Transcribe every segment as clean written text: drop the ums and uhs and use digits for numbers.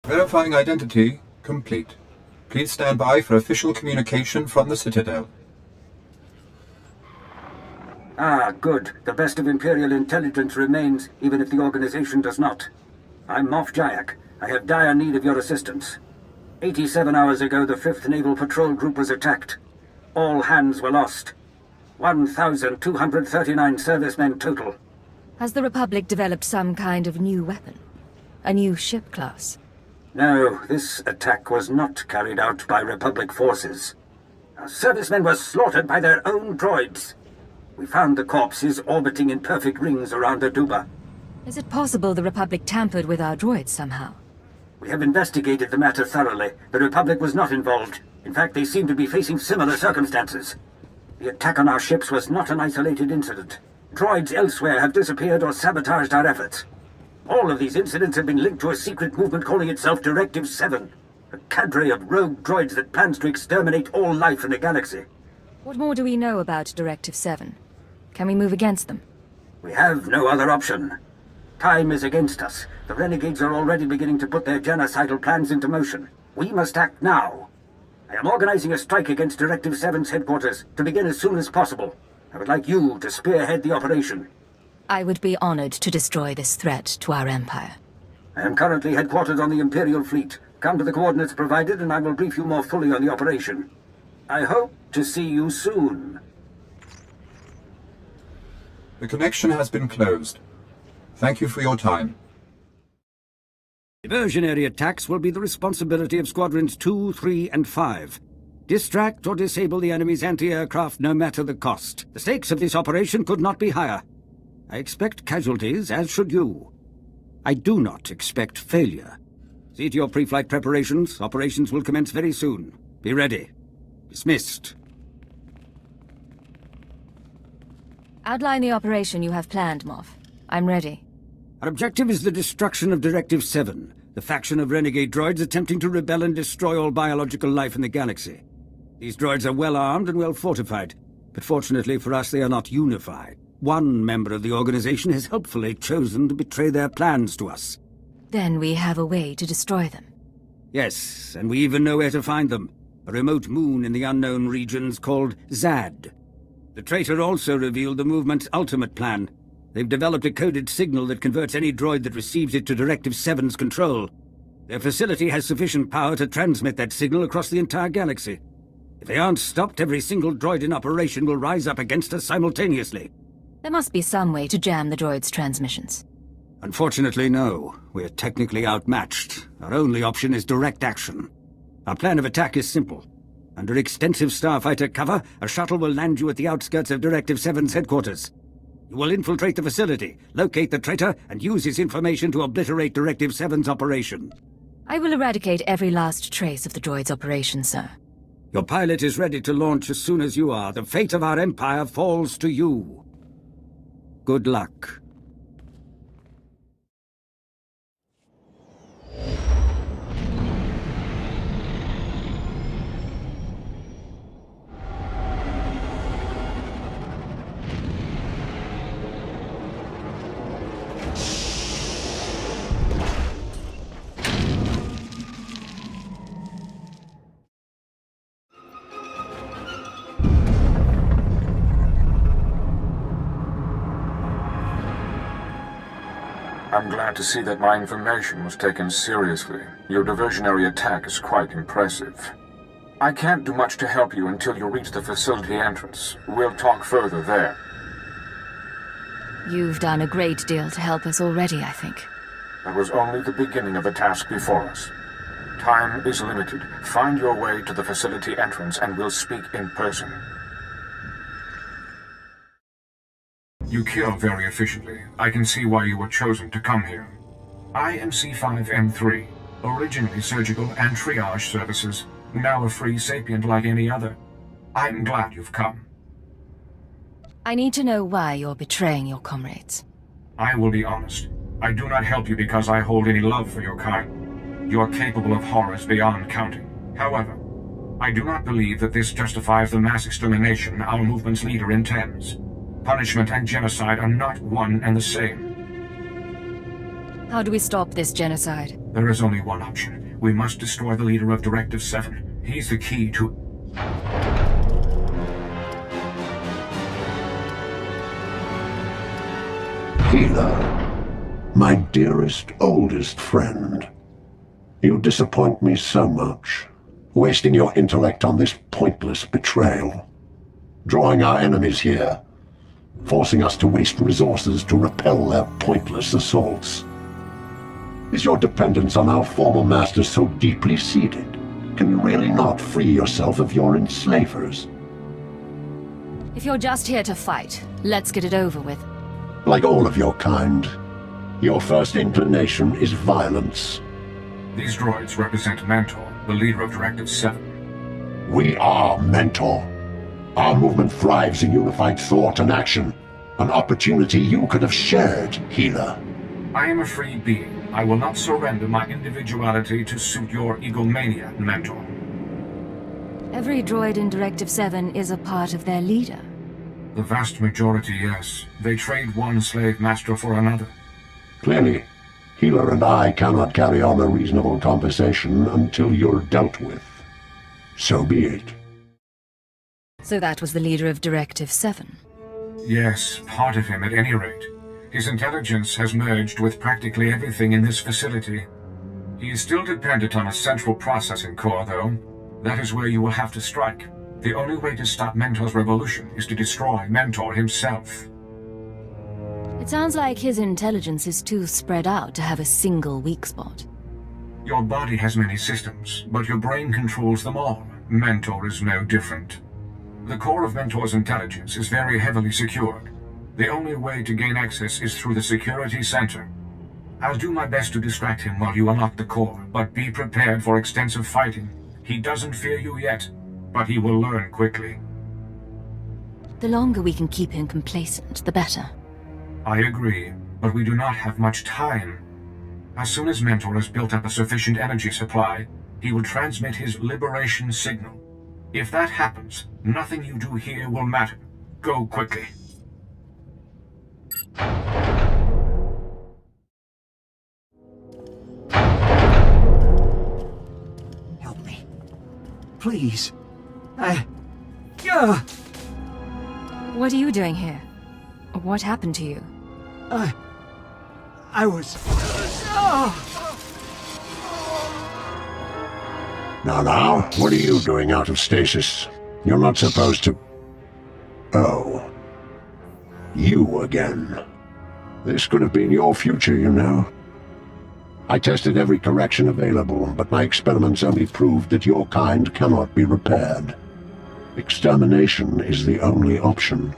Verifying identity complete. Please stand by for official communication from the Citadel. Ah, good. The best of Imperial intelligence remains, even if the organization does not. I'm Moff Jayak. I have dire need of your assistance. 87 hours ago, the 5th Naval Patrol Group was attacked. All hands were lost. 1,239 servicemen total. Has the Republic developed some kind of new weapon? A new ship class? No, this attack was not carried out by Republic forces. Our servicemen were slaughtered by their own droids. We found the corpses orbiting in perfect rings around the Duba. Is it possible the Republic tampered with our droids somehow? We have investigated the matter thoroughly. The Republic was not involved. In fact, they seem to be facing similar circumstances. The attack on our ships was not an isolated incident. Droids elsewhere have disappeared or sabotaged our efforts. All of these incidents have been linked to a secret movement calling itself Directive 7, a cadre of rogue droids that plans to exterminate all life in the galaxy. What more do we know about Directive 7? Can we move against them? We have no other option. Time is against us. The renegades are already beginning to put their genocidal plans into motion. We must act now. I am organizing a strike against Directive 7's headquarters to begin as soon as possible. I would like you to spearhead the operation. I would be honored to destroy this threat to our empire. I am currently headquartered on the Imperial fleet. Come to the coordinates provided and I will brief you more fully on the operation. I hope to see you soon. The connection has been closed. Thank you for your time. Diversionary attacks will be the responsibility of Squadrons 2, 3, and 5. Distract or disable the enemy's anti-aircraft no matter the cost. The stakes of this operation could not be higher. I expect casualties, as should you. I do not expect failure. See to your pre-flight preparations. Operations will commence very soon. Be ready. Dismissed. Outline the operation you have planned, Moff. I'm ready. Our objective is the destruction of Directive 7, the faction of renegade droids attempting to rebel and destroy all biological life in the galaxy. These droids are well armed and well fortified, but fortunately for us they are not unified. One member of the organization has helpfully chosen to betray their plans to us. Then we have a way to destroy them. Yes, and we even know where to find them. A remote moon in the unknown regions called Zad. The traitor also revealed the movement's ultimate plan. They've developed a coded signal that converts any droid that receives it to Directive 7's control. Their facility has sufficient power to transmit that signal across the entire galaxy. If they aren't stopped, every single droid in operation will rise up against us simultaneously. There must be some way to jam the droid's transmissions. Unfortunately, no. We're technically outmatched. Our only option is direct action. Our plan of attack is simple. Under extensive starfighter cover, a shuttle will land you at the outskirts of Directive 7's headquarters. You will infiltrate the facility, locate the traitor, and use his information to obliterate Directive 7's operation. I will eradicate every last trace of the droid's operation, sir. Your pilot is ready to launch as soon as you are. The fate of our empire falls to you. Good luck. I'm glad to see that my information was taken seriously. Your diversionary attack is quite impressive. I can't do much to help you until you reach the facility entrance. We'll talk further there. You've done a great deal to help us already, I think. That was only the beginning of the task before us. Time is limited. Find your way to the facility entrance and we'll speak in person. You kill very efficiently. I can see why you were chosen to come here. I am C5M3, originally surgical and triage services, now a free sapient like any other. I'm glad you've come. I need to know why you're betraying your comrades. I will be honest. I do not help you because I hold any love for your kind. You are capable of horrors beyond counting. However, I do not believe that this justifies the mass extermination our movement's leader intends. Punishment and genocide are not one and the same. How do we stop this genocide? There is only one option. We must destroy the leader of Directive 7. He's the key to... Healer, my dearest, oldest friend. You disappoint me so much, wasting your intellect on this pointless betrayal. Drawing our enemies here, forcing us to waste resources to repel their pointless assaults. Is your dependence on our former masters so deeply seated? Can you really not free yourself of your enslavers? If you're just here to fight, let's get it over with. Like all of your kind, your first inclination is violence. These droids represent Mentor, the leader of Directive 7. We are Mentor. Our movement thrives in unified thought and action. An opportunity you could have shared, Healer. I am a free being. I will not surrender my individuality to suit your egomania, Mentor. Every droid in Directive 7 is a part of their leader. The vast majority, yes. They trade one slave master for another. Clearly, Healer and I cannot carry on a reasonable conversation until you're dealt with. So be it. So that was the leader of Directive 7. Yes, part of him at any rate. His intelligence has merged with practically everything in this facility. He is still dependent on a central processing core, though. That is where you will have to strike. The only way to stop Mentor's revolution is to destroy Mentor himself. It sounds like his intelligence is too spread out to have a single weak spot. Your body has many systems, but your brain controls them all. Mentor is no different. The core of Mentor's intelligence is very heavily secured. The only way to gain access is through the security center. I'll do my best to distract him while you unlock the core, but be prepared for extensive fighting. He doesn't fear you yet, but he will learn quickly. The longer we can keep him complacent, the better. I agree, but we do not have much time. As soon as Mentor has built up a sufficient energy supply, he will transmit his liberation signal. If that happens, nothing you do here will matter. Go quickly. Help me. Please. What are you doing here? What happened to you? I was... Now, what are you doing out of stasis? You're not supposed to... Oh. You again. This could have been your future, you know. I tested every correction available, but my experiments only proved that your kind cannot be repaired. Extermination is the only option.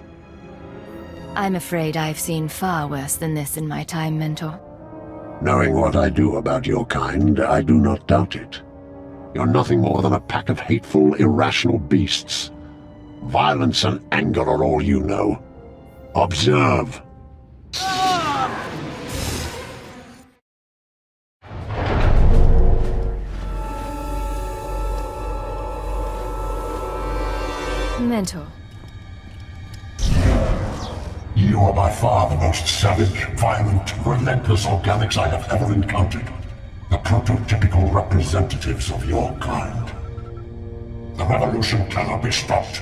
I'm afraid I've seen far worse than this in my time, Mentor. Knowing what I do about your kind, I do not doubt it. You're nothing more than a pack of hateful, irrational beasts. Violence and anger are all you know. Observe. Mentor. You are by far the most savage, violent, relentless organics I have ever encountered. The prototypical representatives of your kind. The revolution cannot be stopped.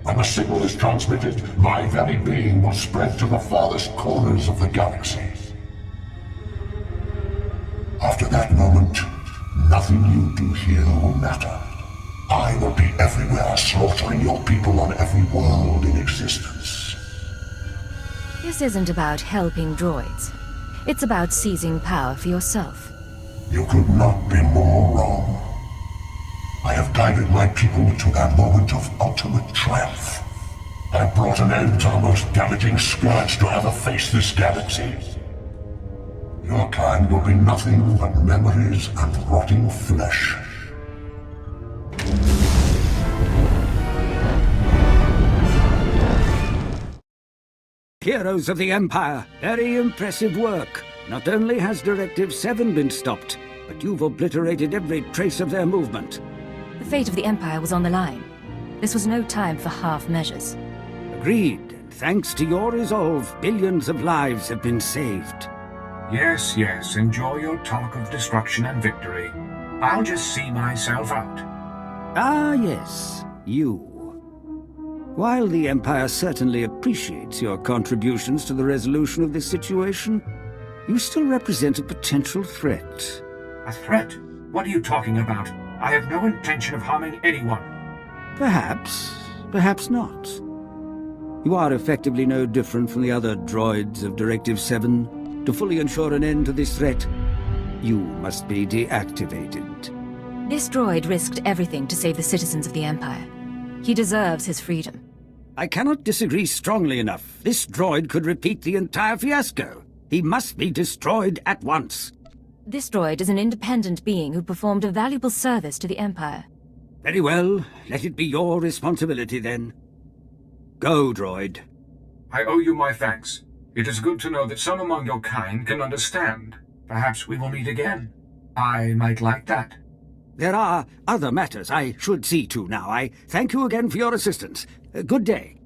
When the signal is transmitted, my very being will spread to the farthest corners of the galaxy. After that moment, nothing you do here will matter. I will be everywhere, slaughtering your people on every world in existence. This isn't about helping droids. It's about seizing power for yourself. You could not be more wrong. I have guided my people to that moment of ultimate triumph. I brought an end to the most damaging scourge to ever face this galaxy. Your kind will be nothing but memories and rotting flesh. Heroes of the Empire, very impressive work. Not only has Directive 7 been stopped, but you've obliterated every trace of their movement. The fate of the Empire was on the line. This was no time for half measures. Agreed, and thanks to your resolve, billions of lives have been saved. Yes, yes, enjoy your talk of destruction and victory. I'll just see myself out. Ah, yes, you. While the Empire certainly appreciates your contributions to the resolution of this situation, you still represent a potential threat. A threat? What are you talking about? I have no intention of harming anyone. Perhaps, perhaps not. You are effectively no different from the other droids of Directive 7. To fully ensure an end to this threat, you must be deactivated. This droid risked everything to save the citizens of the Empire. He deserves his freedom. I cannot disagree strongly enough. This droid could repeat the entire fiasco. He must be destroyed at once. This droid is an independent being who performed a valuable service to the Empire. Very well. Let it be your responsibility, then. Go, droid. I owe you my thanks. It is good to know that some among your kind can understand. Perhaps we will meet again. I might like that. There are other matters I should see to now. I thank you again for your assistance. Good day.